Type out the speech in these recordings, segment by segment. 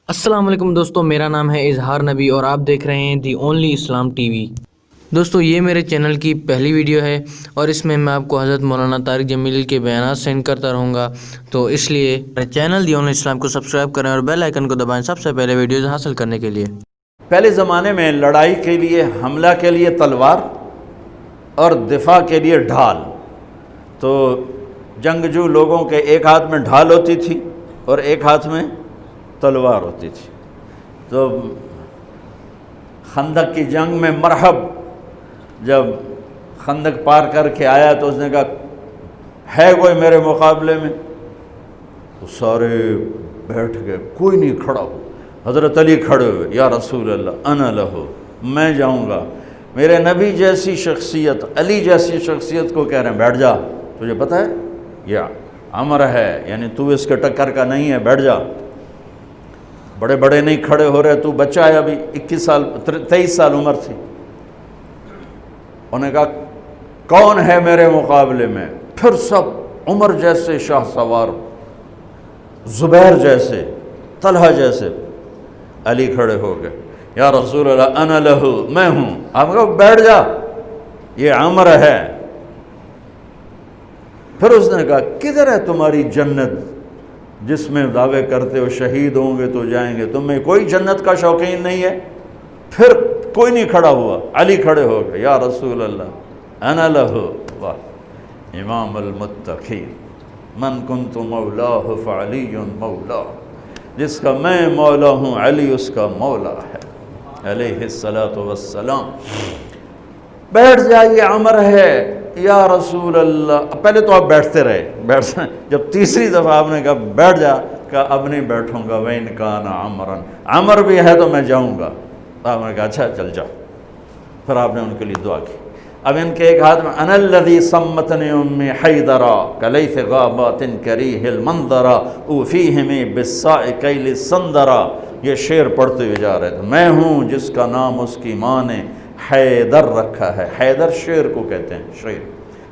السلام علیکم دوستو، میرا نام ہے اظہار نبی اور آپ دیکھ رہے ہیں the only Islam T V. دوستو یہ میرے چینل کی پہلی ویڈیو ہے اور اس میں آپ کو حضرت مولانا طارق جمیل کے بیانات سینڈ کرتا رہوں گا، تو اس لیے میرے چینل دی اونلی اسلام کو سبسکرائب کریں اور بیل آئیکن کو دبائیں سب سے پہلے ویڈیوز حاصل کرنے کے لیے۔ پہلے زمانے میں لڑائی کے لیے، حملہ کے لیے تلوار اور دفاع کے لیے ڈھال، تو جنگجو لوگوں کے ایک ہاتھ میں ڈھال ہوتی تھی اور ایک ہاتھ میں تلوار ہوتی تھی۔ تو خندق کی جنگ میں مرحب جب خندق پار کر کے آیا تو اس نے کہا ہے کوئی میرے مقابلے میں؟ تو سارے بیٹھ گئے، کوئی نہیں کھڑا ہو۔ حضرت علی کھڑے ہوئے، یا رسول اللہ انا لہو، میں جاؤں گا۔ میرے نبی جیسی شخصیت، علی جیسی شخصیت کو کہہ رہے ہیں بیٹھ جا، تجھے پتہ ہے یہ امر ہے، یعنی تو اس کے ٹکر کا نہیں ہے، بیٹھ جا۔ بڑے بڑے نہیں کھڑے ہو رہے، تو بچہ ہے، ابھی 23 سال عمر تھی۔ انہوں نے کہا کون ہے میرے مقابلے میں؟ پھر سب عمر جیسے شاہ سوار، زبیر جیسے، طلحہ جیسے۔ علی کھڑے ہو گئے، یا رسول اللہ انا لہو، میں ہوں۔ آپ کہا بیٹھ جا، یہ عمر ہے۔ پھر اس نے کہا کدھر ہے تمہاری جنت جس میں دعوے کرتے ہو شہید ہوں گے تو جائیں گے، تمہیں کوئی جنت کا شوقین نہیں ہے؟ پھر کوئی نہیں کھڑا ہوا، علی کھڑے ہو گئے، یا رسول اللہ انا لہو، واہ امام المتقین، من کنت مولاہ فعلی مولا، جس کا میں مولا ہوں علی اس کا مولا ہے علیہ الصلاۃ والسلام۔ بیٹھ جائیے، عمر ہے یا رسول اللہ۔ پہلے تو آپ بیٹھتے رہے، جب تیسری دفعہ آپ نے کہا بیٹھ جا، کہا اب نہیں بیٹھوں گا، وَإِنْ كَانَ عَمْرًا، عمر بھی ہے تو میں جاؤں گا۔ آپ نے کہا اچھا چل جاؤ۔ پھر آپ نے ان کے لیے دعا کی۔ اب ان کے ایک ہاتھ میں انا الذی سمتنی امی حیدرا کلیث غابات کریہ المنظرا اوفیہمی بالساء کیل السندرا، یہ شعر پڑھتے ہوئے جا رہے تھے۔ میں ہوں جس کا نام اس کی ماں نے حیدر رکھا ہے۔ حیدر شعر کو کہتے ہیں، شعر،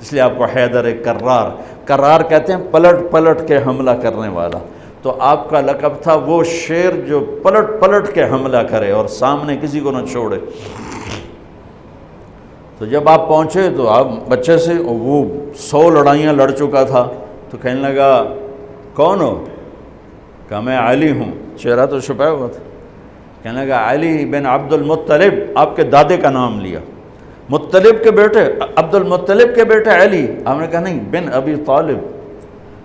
اس لیے آپ کو حیدر کرار، کرار کہتے ہیں پلٹ پلٹ کے حملہ کرنے والا۔ تو آپ کا لقب تھا وہ شعر جو پلٹ پلٹ کے حملہ کرے اور سامنے کسی کو نہ چھوڑے۔ تو جب آپ پہنچے تو آپ بچے سے، وہ 100 لڑائیاں لڑ چکا تھا، تو کہنے لگا کون ہو؟ کہا میں علی ہوں، چہرہ تو چھپایا ہوا تھا۔ کہنے لگا علی بن عبد المطلب، آپ کے دادے کا نام لیا، مطلب کے بیٹے، عبد المطلب کے بیٹے علی۔ آپ نے کہا نہیں، بن ابی طالب،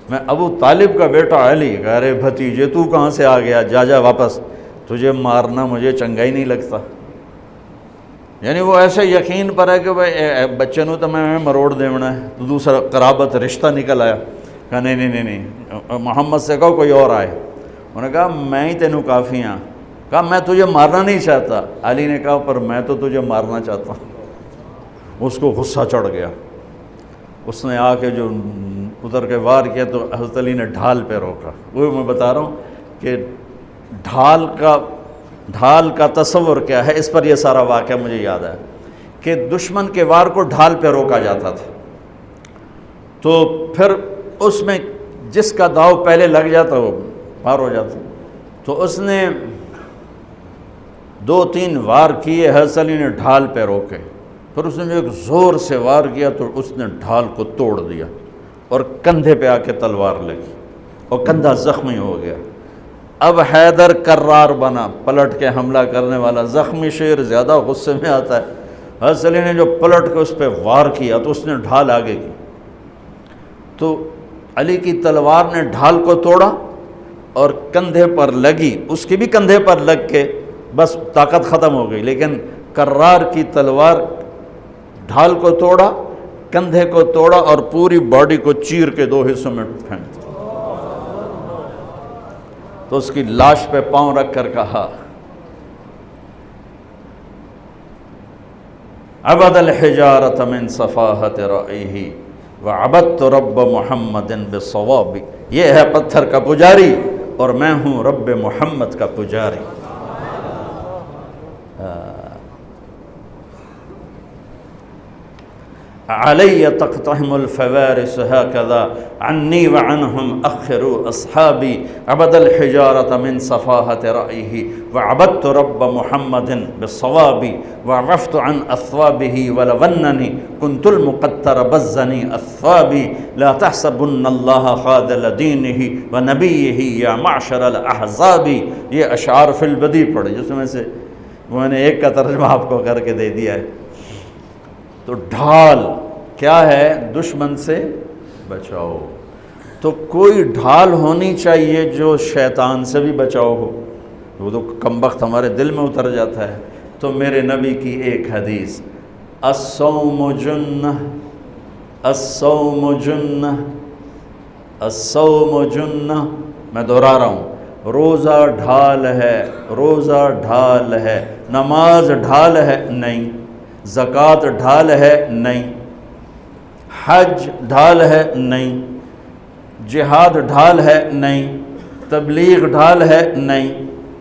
میں ابو طالب کا بیٹا علی۔ کہا ارے بھتیجے تو کہاں سے آ گیا، جا جا واپس، تجھے مارنا مجھے چنگا ہی نہیں لگتا۔ یعنی وہ ایسے یقین پر ہے کہ بھائی بچے نو تو میں مروڑ دیونا ہے، تو دوسرا قرابت رشتہ نکل آیا۔ کہا نہیں نہیں نہیں نہیں، محمد سے کہو کوئی اور آئے۔ انہوں نے کہا میں ہی تینوں کافی ہاں۔ کہا میں تجھے مارنا نہیں چاہتا۔ علی نے کہا پر میں تو تجھے مارنا چاہتا ہوں۔ اس کو غصہ چڑھ گیا، اس نے آ کے جو ادھر کے وار کیا تو حضرت علی نے ڈھال پہ روکا۔ وہ میں بتا رہا ہوں کہ ڈھال کا تصور کیا ہے، اس پر یہ سارا واقعہ مجھے یاد ہے کہ دشمن کے وار کو ڈھال پہ روکا جاتا تھا، تو پھر اس میں جس کا داؤ پہلے لگ جاتا وہ پار ہو جاتا۔ تو اس نے 2-3 وار کیے، حضرت علی نے ڈھال پہ روکے، پھر اس نے جو ایک زور سے وار کیا تو اس نے ڈھال کو توڑ دیا اور کندھے پہ آ کے تلوار لگی اور کندھا زخمی ہو گیا۔ اب حیدر کرار بنا، پلٹ کے حملہ کرنے والا۔ زخمی شیر زیادہ غصے میں آتا ہے۔ حضرت علی نے جو پلٹ کے اس پہ وار کیا تو اس نے ڈھال آگے کی، تو علی کی تلوار نے ڈھال کو توڑا اور کندھے پر لگی، اس کی بھی کندھے پر لگ کے بس طاقت ختم ہو گئی، لیکن کرار کی تلوار ڈھال کو توڑا، کندھے کو توڑا اور پوری باڈی کو چیر کے 2 حصوں میں پھینک دیا۔ تو اس کی لاش پہ پاؤں رکھ کر کہا عبد الحجارۃ من صفاحت رأیہ وعبدت رب محمد بالصواب، یہ ہے پتھر کا پجاری اور میں ہوں رب محمد کا پجاری۔ علی تقتحم الفوارس هكذا عني وعنهم أخروا أصحابي عبد الحجارة من صفاهة رأيه وعبدت رب محمد بالصواب وعفت عن أثوابه ولونني كنت المقتر بزني أثوابي لا تحسبن الله خاذل دينه ونبيه يا معشر الأحزاب. یہ اشعار فی البدی پڑھے جس میں سے میں نے ایک کا ترجمہ آپ کو کر کے دے دیا ہے. تو ڈھال کیا ہے؟ دشمن سے بچاؤ. تو کوئی ڈھال ہونی چاہیے جو شیطان سے بھی بچاؤ ہو. وہ تو کم بخت ہمارے دل میں اتر جاتا ہے. تو میرے نبی کی ایک حدیث، الصوم جنہ الصوم جنہ الصوم جنہ، میں دہرا رہا ہوں، روزہ ڈھال ہے، روزہ ڈھال ہے. نماز ڈھال ہے؟ نہیں. زکوٰۃ ڈھال ہے؟ نہیں. حج ڈھال ہے؟ نہیں. جہاد ڈھال ہے؟ نہیں. تبلیغ ڈھال ہے؟ نہیں.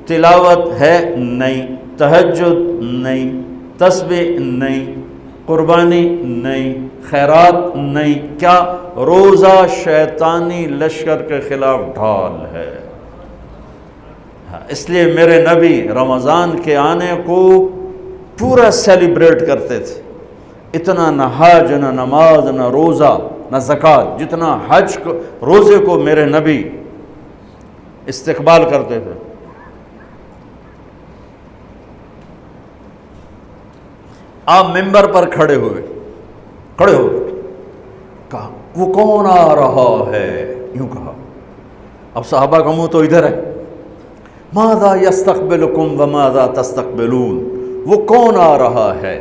تلاوت ہے؟ نہیں. تہجد نہیں. تسبیح نہیں. قربانی نہیں. خیرات نہیں. کیا؟ روزہ شیطانی لشکر کے خلاف ڈھال ہے. اس لیے میرے نبی رمضان کے آنے کو پورا سیلیبریٹ کرتے تھے. اتنا نہ حج نہ نماز نہ روزہ نہ زکوٰۃ جتنا حج کو روزے کو میرے نبی استقبال کرتے تھے. آپ ممبر پر کھڑے ہوئے کہا وہ کون آ رہا ہے؟ یوں کہا. اب صحابہ کا منہ تو ادھر ہے. ماذا یستقبلکم وماذا تستقبلون، وہ کون آ رہا ہے،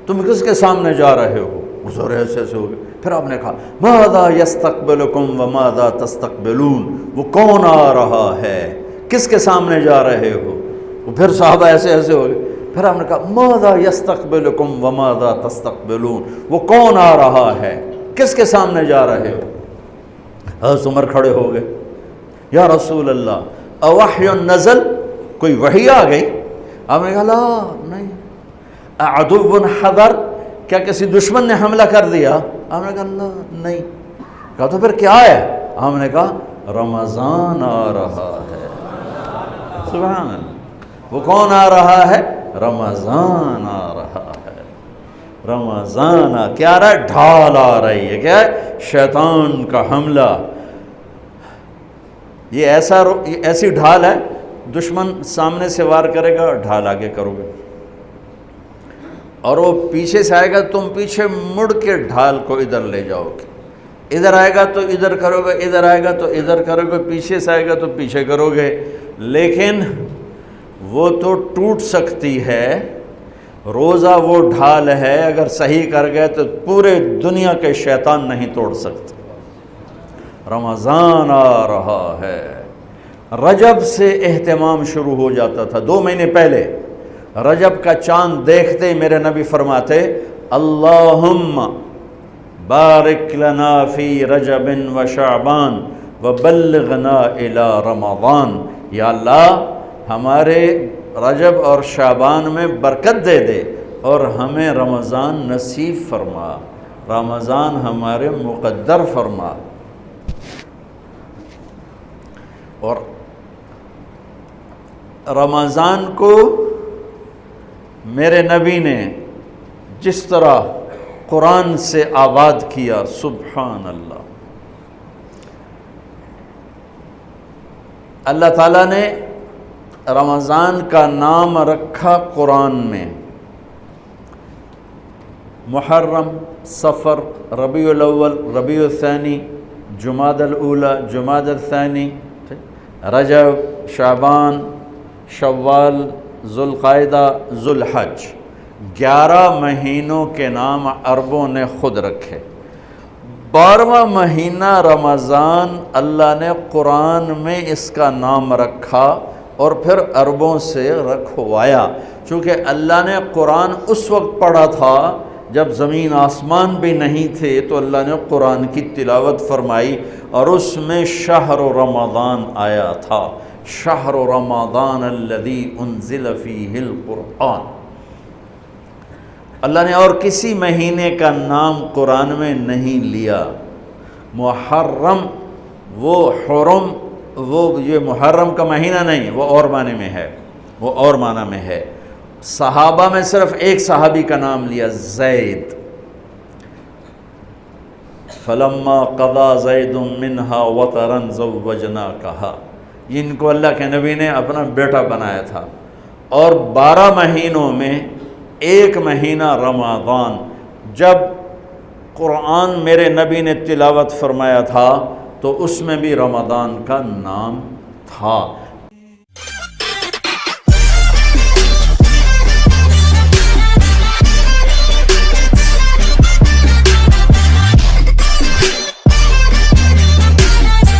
تم کس کے سامنے جا رہے ہو؟ حضور ایسے ہو گئے. پھر آپ نے کہا ماذا یستقبلکم وماذا تستقبلون، وہ کون آ رہا ہے، کس کے سامنے جا رہے ہو؟ وہ پھر صحابہ ایسے ہو گئے. پھر آپ نے کہا ماذا یستقبلکم وماذا تستقبلون، وہ کون آ رہا ہے، کس کے سامنے جا رہے ہو؟ حضرت عمر کھڑے ہو گئے. یا رسول اللہ اوحی نزل، کوئی وحی آ گئی؟ آپ نے کہا لا نہیں. اعدو حضر، کیا کسی دشمن نے حملہ کر دیا؟ آپ نے کہا لا نہیں. کہا تو پھر کیا ہے؟ آپ نے کہا رمضان آ رہا ہے. سبحان اللہ. وہ کون آ رہا ہے؟ رمضان آ رہا ہے. رمضان کیا آ رہا ہے؟ ڈھال آ رہی ہے. کیا ہے؟ شیطان کا حملہ. یہ ایسی ڈھال ہے، دشمن سامنے سے وار کرے گا، ڈھال آگے کرو گے، اور وہ پیچھے سے آئے گا، تم پیچھے مڑ کے ڈھال کو ادھر لے جاؤ گے. ادھر آئے گا تو ادھر کرو گے، ادھر آئے گا تو ادھر کرو گے، پیچھے سے آئے گا تو پیچھے کرو گے. لیکن وہ تو ٹوٹ سکتی ہے. روزہ وہ ڈھال ہے، اگر صحیح کر گئے تو پورے دنیا کے شیطان نہیں توڑ سکتے. رمضان آ رہا ہے. رجب سے اہتمام شروع ہو جاتا تھا. 2 مہینے پہلے رجب کا چاند دیکھتے ہی میرے نبی فرماتے اللہم بارک لنا فی رجب و شعبان وبلغنا الی رمضان. یا اللہ ہمارے رجب اور شعبان میں برکت دے دے اور ہمیں رمضان نصیب فرما، رمضان ہمارے مقدر فرما. اور رمضان کو میرے نبی نے جس طرح قرآن سے آباد کیا، سبحان اللہ. اللہ تعالیٰ نے رمضان کا نام رکھا قرآن میں. محرم، صفر، ربیع الاول، ربیع الثانی، جمادی الاولی، جمادی الثانی، رجب، شعبان، شوال، ذوالقعدہ، ذوالحج. 11 مہینوں کے نام عربوں نے خود رکھے. 12واں مہینہ رمضان اللہ نے قرآن میں اس کا نام رکھا اور پھر عربوں سے رکھوایا. چونکہ اللہ نے قرآن اس وقت پڑھا تھا جب زمین آسمان بھی نہیں تھے، تو اللہ نے قرآن کی تلاوت فرمائی اور اس میں شہر رمضان آیا تھا. شہر رمضان الذی انزل فیہ القرآن. اللہ نے اور کسی مہینے کا نام قرآن میں نہیں لیا۔ محرم وہ حرم، وہ یہ محرم کا مہینہ نہیں، وہ اور معنی میں ہے، وہ اور معنی میں ہے۔ صحابہ میں صرف ایک صحابی کا نام لیا، زید۔ فلما قضا زید منہا وطرا زوجناکہا، ان کو اللہ کے نبی نے اپنا بیٹا بنایا تھا۔ اور 12 مہینوں میں ایک مہینہ رمضان، جب قرآن میرے نبی نے تلاوت فرمایا تھا تو اس میں بھی رمضان کا نام تھا،